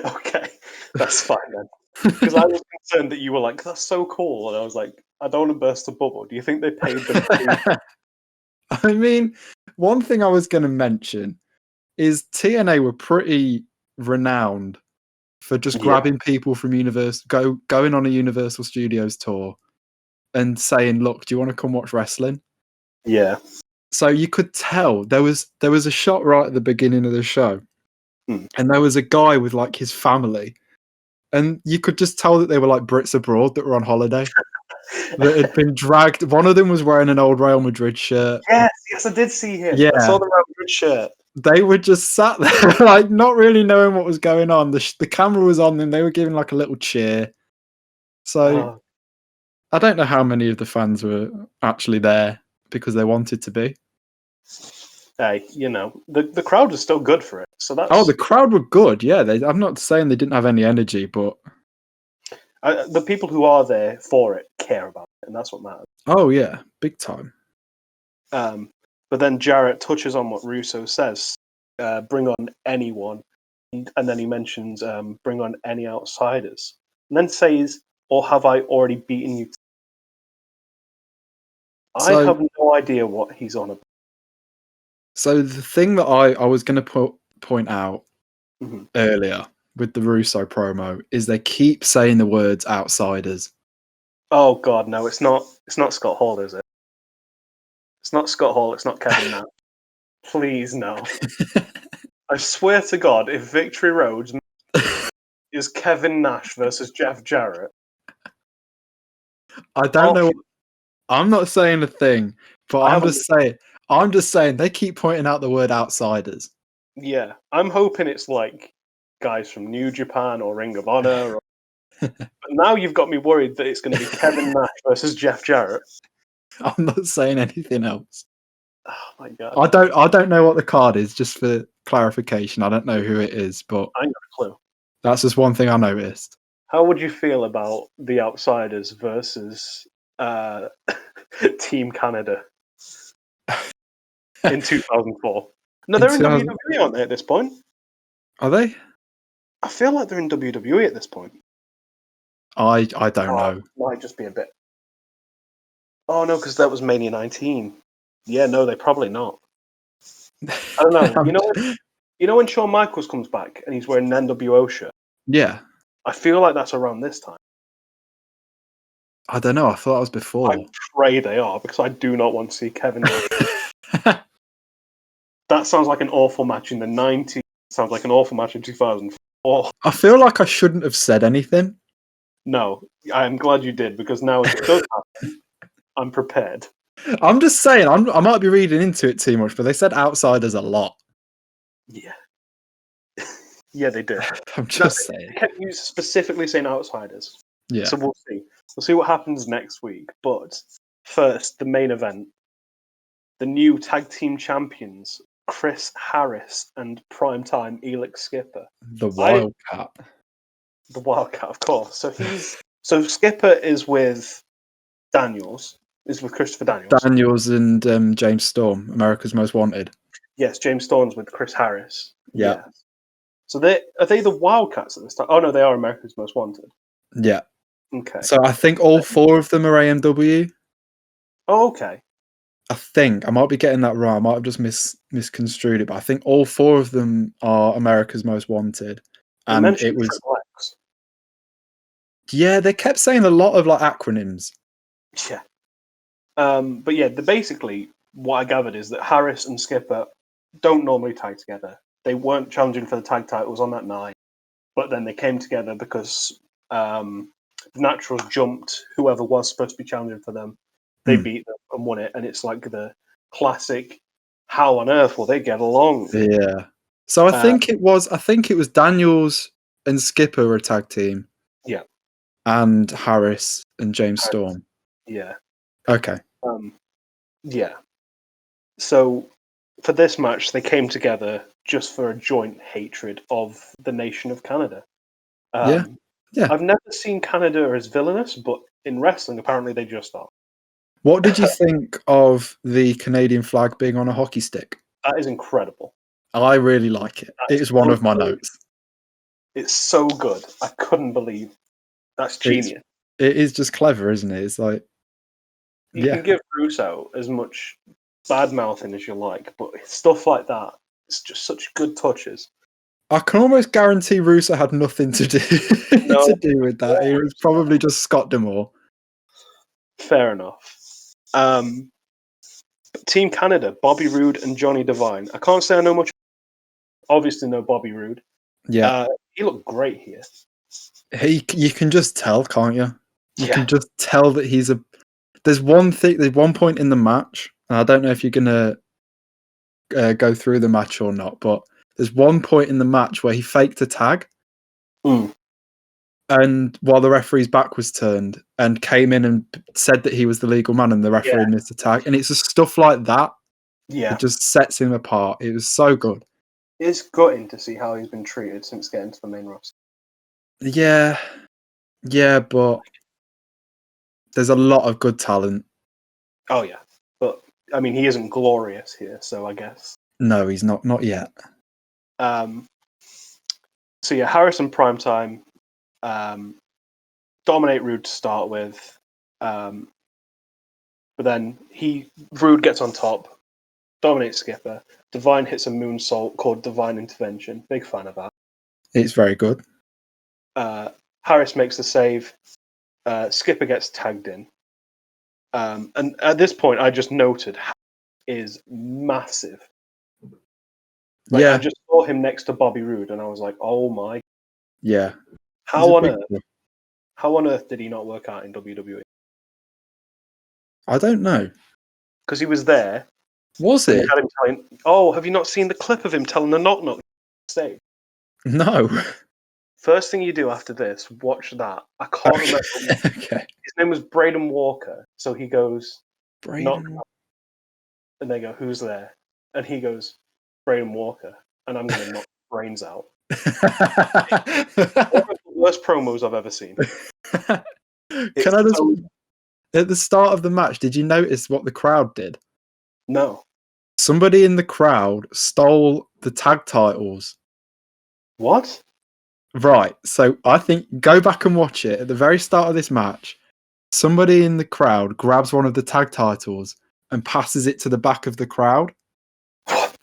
Okay, that's fine then. Because I was concerned that you were like, "That's so cool," and I was like, "I don't want to burst a bubble." Do you think they paid them? I mean, one thing I was going to mention is TNA were pretty renowned for just grabbing people from going on a Universal Studios tour and saying, "Look, do you want to come watch wrestling?" Yeah. So you could tell there was a shot right at the beginning of the show, and there was a guy with like his family, and you could just tell that they were like Brits abroad that were on holiday. That had been dragged. One of them was wearing an old Real Madrid shirt. Yes, I did see him. Yeah. I saw the Real Madrid shirt. They were just sat there, like not really knowing what was going on. The camera was on them. They were giving like a little cheer. So I don't know how many of the fans were actually there because they wanted to be. Hey, the crowd was still good for it. So that's the crowd were good. Yeah, I'm not saying they didn't have any energy, but the people who are there for it care about it, and that's what matters. Oh yeah, big time. But then Jarrett touches on what Russo says, bring on anyone, and then he mentions bring on any outsiders, and then says, "Or have I already beaten you?" I have no idea what he's on about. So the thing that I was going to point out earlier with the Russo promo is they keep saying the words outsiders. Oh God, no! It's not Scott Hall, is it? It's not Scott Hall. It's not Kevin Nash. Please, no. I swear to God, if Victory Road is Kevin Nash versus Jeff Jarrett, I don't know. I'm not saying a thing, but I'm just saying they keep pointing out the word outsiders. Yeah, I'm hoping it's like guys from New Japan or Ring of Honor. But now you've got me worried that it's going to be Kevin Nash versus Jeff Jarrett. I'm not saying anything else. Oh my God! I don't know what the card is. Just for clarification, I don't know who it is, but I ain't got a clue. That's just one thing I noticed. How would you feel about the Outsiders versus Team Canada in 2004? No, they're in WWE, aren't they, at this point? Are they? I feel like they're in WWE at this point. I don't know. Might just be a bit. Oh no, because that was Mania 19. Yeah, no, they probably not. I don't know. You know when Shawn Michaels comes back and he's wearing an NWO shirt? Yeah. I feel like that's around this time. I don't know. I thought it was I before. pray they are, because I do not want to see Kevin Nash. That sounds like an awful match in the 90s. Sounds like an awful match in 2004. I feel like I shouldn't have said anything. No, I'm glad you did, because now if it does happen, I'm prepared. I'm just saying, I might be reading into it too much, but they said outsiders a lot. Yeah. Yeah, they did. I'm just saying. They kept specifically saying outsiders. Yeah. So we'll see. We'll see what happens next week. But first, the main event. The new tag team champions, Chris Harris and Primetime Elix Skipper. The Wildcat. The Wildcat, of course. So Skipper is with Daniels. Is with Christopher Daniels. Daniels and James Storm, America's Most Wanted. Yes, James Storm's with Chris Harris. Yeah. Yes. So are they the Wildcats at this time? Oh no, they are America's Most Wanted. Yeah. Okay. So I think all 4 of them are AMW. Oh, okay. I think I might be getting that wrong. I might have just misconstrued it, but I think all 4 of them are America's Most Wanted. They And mentioned it was Triple X. Yeah, they kept saying a lot of like acronyms. Yeah. But yeah, basically what I gathered is that Harris and Skipper don't normally tag together. They weren't challenging for the tag titles on that night, but then they came together because the Naturals jumped whoever was supposed to be challenging for them. They beat them and won it, and it's like the classic. How on earth will they get along? Yeah. So I think it was Daniels and Skipper were a tag team. Yeah. And Harris and James Storm. Yeah. Okay. Yeah. So for this match, they came together just for a joint hatred of the nation of Canada. Yeah. I've never seen Canada as villainous, but in wrestling, apparently they just are. What did you think of the Canadian flag being on a hockey stick? That is incredible. I really like it. It is one of my notes. It's so good. I couldn't believe that's genius. It is just clever, isn't it? It's like you can give Russo as much bad mouthing as you like, but stuff like that, it's just such good touches. I can almost guarantee Russo had nothing to do to do with that. It was probably just Scott D'Amore. Fair enough. Team Canada, Bobby Roode and Johnny Devine. I can't say I know much. Obviously, know Bobby Roode. Yeah, he looked great here. You can just tell, can't you? You can just tell that he's a. There's one point in the match, and I don't know if you're gonna go through the match or not, but there's one point in the match where he faked a tag. And while the referee's back was turned, and came in and said that he was the legal man, and the referee missed a tag, and it's just stuff like that. Yeah, it just sets him apart. It was so good. It's gutting to see how he's been treated since getting to the main roster. Yeah, but there's a lot of good talent. Oh yeah, but I mean, he isn't glorious here, so I guess no, he's not yet. So yeah, Harris and Primetime. Dominate Roode to start with, but then Roode gets on top, dominates Skipper. Devine hits a moonsault called Divine Intervention. Big fan of that. It's very good. Harris makes the save. Skipper gets tagged in, and at this point, I just noted Harris is massive. I just saw him next to Bobby Roode, and I was like, "Oh my!" Yeah. How on earth did he not work out in WWE? I don't know. Because he was there. Was it? Had him telling, have you not seen the clip of him telling the knock knock stage? No. First thing you do after this, watch that. I can't remember. Okay. His name was Braden Walker. So he goes, knock, Braden. and they go, who's there? And he goes, Braden Walker. And I'm going to knock brains out. One of the worst promos I've ever seen. Can I just... At the start of the match, did you notice what the crowd did? No. Somebody in the crowd stole the tag titles. What? Right. So I think go back and watch it. At the very start of this match, somebody in the crowd grabs one of the tag titles and passes it to the back of the crowd.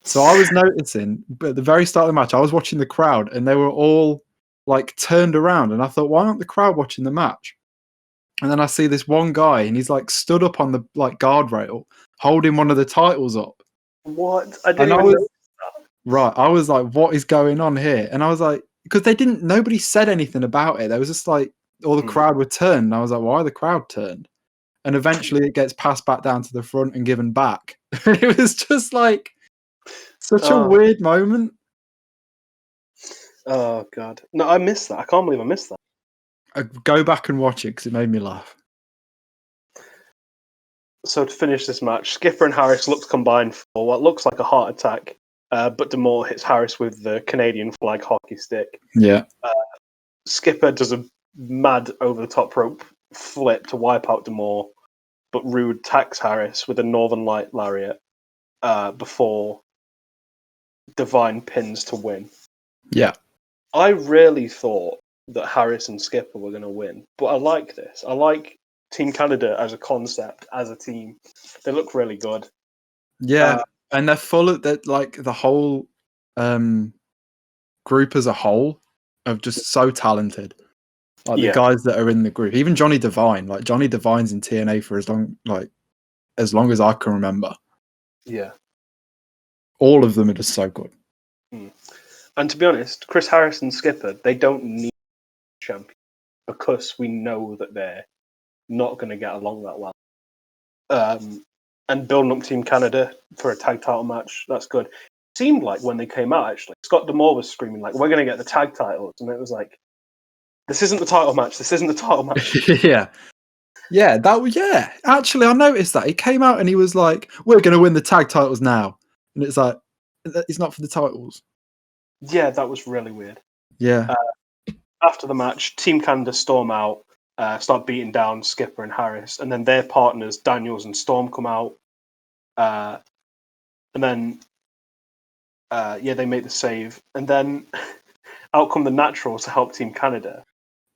So I was noticing, but at the very start of the match, I was watching the crowd and they were all like turned around, and I thought, why aren't the crowd watching the match? And then I see this one guy and he's like stood up on the like guardrail holding one of the titles up. What? I didn't And even know that. Right, I was like, what is going on here? And I was like, because nobody said anything about it. There was just like, all the crowd were turned. And I was like, why are the crowd turned? And eventually it gets passed back down to the front and given back. It was just like such a weird moment. Oh, God. No, I missed that. I can't believe I missed that. I go back and watch it because it made me laugh. So to finish this match, Skipper and Harris look to combine for what looks like a heart attack, but D'Amore hits Harris with the Canadian flag hockey stick. Yeah. Skipper does a mad over-the-top rope flip to wipe out D'Amore, but Rude attacks Harris with a Northern Light lariat before Divine pins to win. Yeah. I really thought that Harris and Skipper were going to win, but I like this. I like Team Canada as a concept, as a team. They look really good. Yeah, and they're full of that, like the whole group as a whole of just so talented. Like the guys that are in the group, even Johnny Devine. Like Johnny Devine's in TNA for as long as I can remember. Yeah, all of them are just so good. And to be honest, Chris Harris and Skipper, they don't need champion because we know that they're not going to get along that well. And building up Team Canada for a tag title match, that's good. It seemed like when they came out, actually, Scott D'Amore was screaming like, "We're going to get the tag titles," and it was like, "This isn't the title match. This isn't the title match." Yeah. Actually, I noticed that he came out and he was like, "We're going to win the tag titles now," and it's like, it's not for the titles. Yeah, that was really weird. Yeah. After the match, Team Canada storm out, start beating down Skipper and Harris, and then their partners Daniels and Storm come out, and then they make the save, and then out come the Naturals to help Team Canada.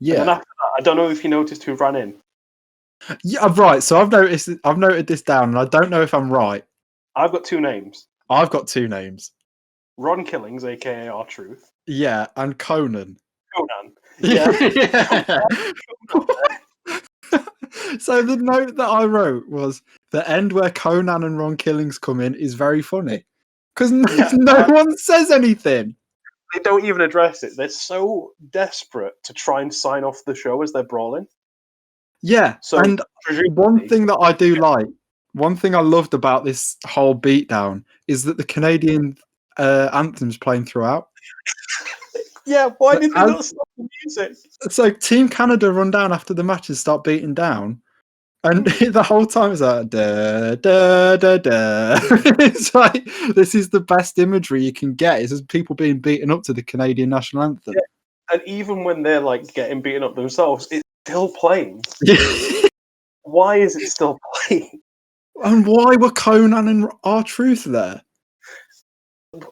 Yeah. And then after that, I don't know if you noticed who ran in. Yeah, right. So I've noted this down, and I don't know if I'm right. I've got two names. I've got two names. Ron Killings, aka R-Truth. Yeah, and Conan. Conan. Yeah. So the note that I wrote was the end where Conan and Ron Killings come in is very funny because no one says anything. They don't even address it. They're so desperate to try and sign off the show as they're brawling. Yeah, so and one thing that I do like, one thing I loved about this whole beatdown is that the Canadian anthem's playing throughout. Yeah, why did they not stop the music? So Team Canada run down after the match and start beating down, and the whole time it's like da da da da. It's like this is the best imagery you can get. It's just people being beaten up to the Canadian national anthem. Yeah. And even when they're like getting beaten up themselves, it's still playing. Why is it still playing? And why were Conan and R-Truth there?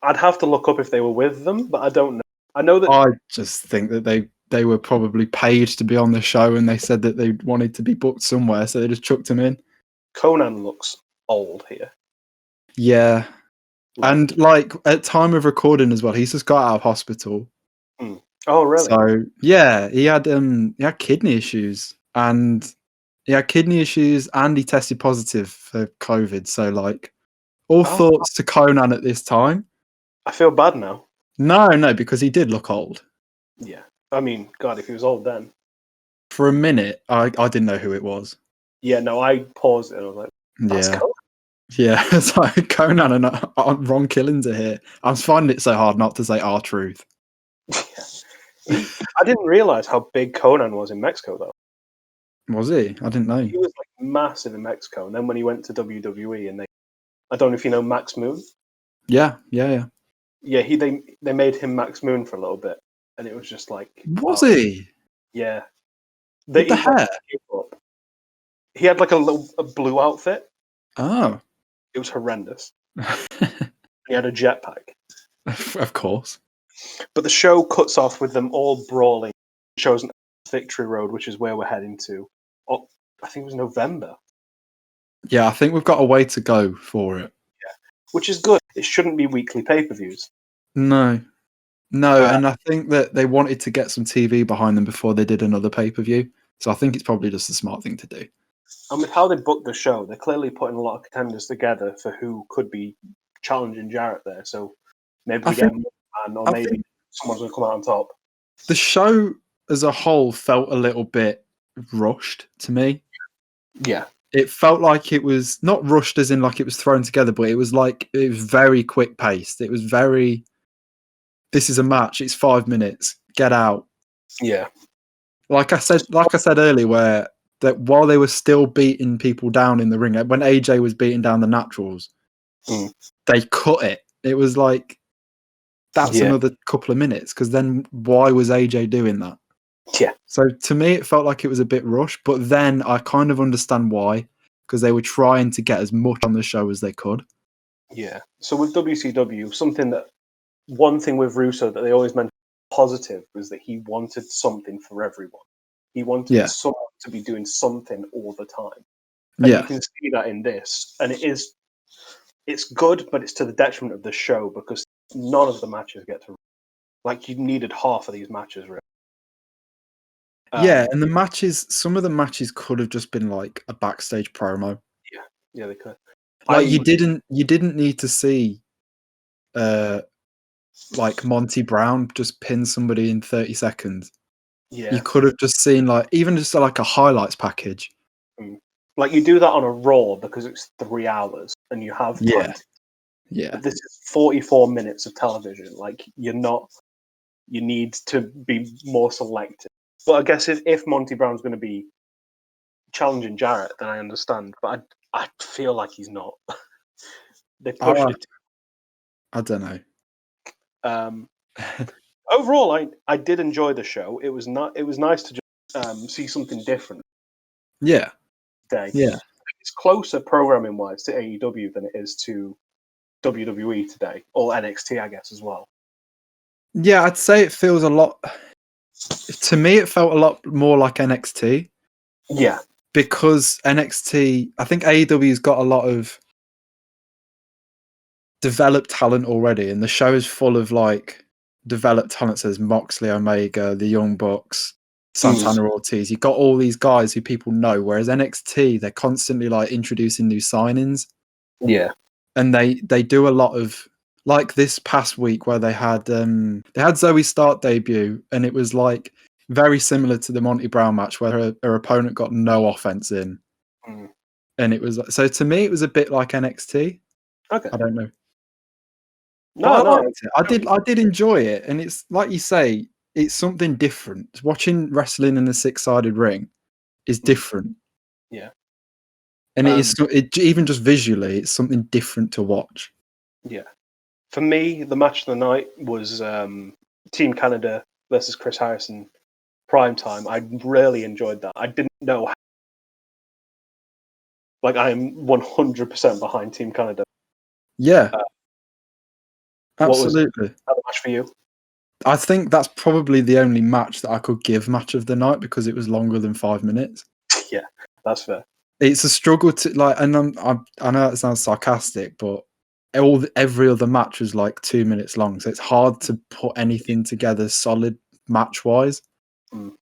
I'd have to look up if they were with them, but I don't know. I know that. I just think that they were probably paid to be on the show, and they said that they wanted to be booked somewhere, so they just chucked him in. Conan looks old here. Yeah, and like at time of recording as well, he's just got out of hospital. Oh, really? So yeah, he had kidney issues, and he tested positive for COVID. So like, all thoughts to Conan at this time. I feel bad now. No, because he did look old. Yeah. I mean, God, if he was old then. For a minute, I didn't know who it was. Yeah, no, I paused it and I was like, that's Conan. Yeah, it's like Conan and Ron Killings are here. I'm finding it so hard not to say R-Truth. I didn't realise how big Conan was in Mexico, though. Was he? I didn't know. He was like massive in Mexico, and then when he went to WWE, and I don't know if you know Max Moon. Yeah. Yeah, they made him Max Moon for a little bit, and it was just like. Was he? Yeah. With the hair? He had like a blue outfit. Oh. It was horrendous. He had a jetpack. Of course. But the show cuts off with them all brawling. Shows an victory road, which is where we're heading to. I think it was November. Yeah, I think we've got a way to go for it. Yeah, which is good. It shouldn't be weekly pay-per-views. No, and I think that they wanted to get some TV behind them before they did another pay-per-view. So I think it's probably just a smart thing to do. And with how they booked the show, they're clearly putting a lot of contenders together for who could be challenging Jarrett there. So maybe we get a man, or maybe someone's going to come out on top. The show as a whole felt a little bit rushed to me. Yeah. It felt like it was not rushed as in like it was thrown together, but it was very quick paced. It was very, this is a match. It's 5 minutes. Get out. Yeah. Like I said earlier, that while they were still beating people down in the ring, when AJ was beating down the Naturals, they cut it. It was like, that's another couple of minutes, because then why was AJ doing that? Yeah. So to me, it felt like it was a bit rushed, but then I kind of understand why, because they were trying to get as much on the show as they could. Yeah. So with WCW, one thing with Russo that they always mentioned positive was that he wanted something for everyone. He wanted someone to be doing something all the time. And you can see that in this. And it's good, but it's to the detriment of the show, because none of the matches get to, like, you needed half of these matches, really. And some of the matches could have just been like a backstage promo. Yeah, they could. Like you didn't need to see like Monty Brown just pin somebody in 30 seconds. Yeah. You could have just seen even just like a highlights package. Like you do that on a Raw because it's 3 hours and you have time. Yeah. But this is 44 minutes of television. Like you need to be more selective. But I guess if Monty Brown's going to be challenging Jarrett, then I understand. But I feel like he's not. They pushed it. I don't know. Overall, I did enjoy the show. It was nice to just see something different. Yeah. Today. Yeah. It's closer programming wise to AEW than it is to WWE today, or NXT, I guess, as well. Yeah, I'd say it feels a lot. To me, it felt a lot more like NXT. Yeah. Because NXT, I think AEW's got a lot of developed talent already, and the show is full of developed talent. There's Moxley, Omega, the Young Bucks, Santana Ortiz. You've got all these guys who people know, whereas NXT, they're constantly introducing new signings. Yeah. And they do a lot of, like this past week where they had Zoe Stark debut, and it was very similar to the Monty Brown match where her opponent got no offense in. And it was, so to me, it was a bit like NXT. Okay. I don't know. No, I did enjoy it, and it's like you say, it's something different. Watching wrestling in a 6-sided ring is different. Yeah, and it even just visually, it's something different to watch. Yeah, for me, the match of the night was Team Canada versus Chris Harrison, Primetime. I really enjoyed that. I didn't know. I'm 100% behind Team Canada. Yeah. Absolutely. What was that match for you? I think that's probably the only match that I could give match of the night because it was longer than 5 minutes. Yeah, that's fair. It's a struggle to and I know it sounds sarcastic, but every other match was 2 minutes long, so it's hard to put anything together solid match wise.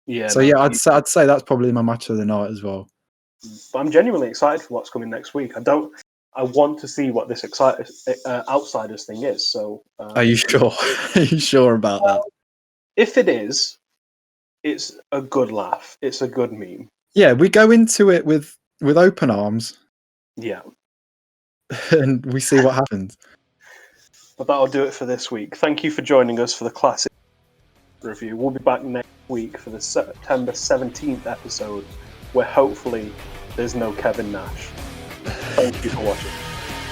Yeah. So I'd say that's probably my match of the night as well. But I'm genuinely excited for what's coming next week. I want to see what this Outsiders thing is. So, are you sure? Are you sure about that? If it is, it's a good laugh. It's a good meme. Yeah, we go into it with open arms. Yeah, and we see what happens. But that'll do it for this week. Thank you for joining us for the classic review. We'll be back next week for the September 17th episode, where hopefully there's no Kevin Nash. Thank you for watching.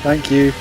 Thank you.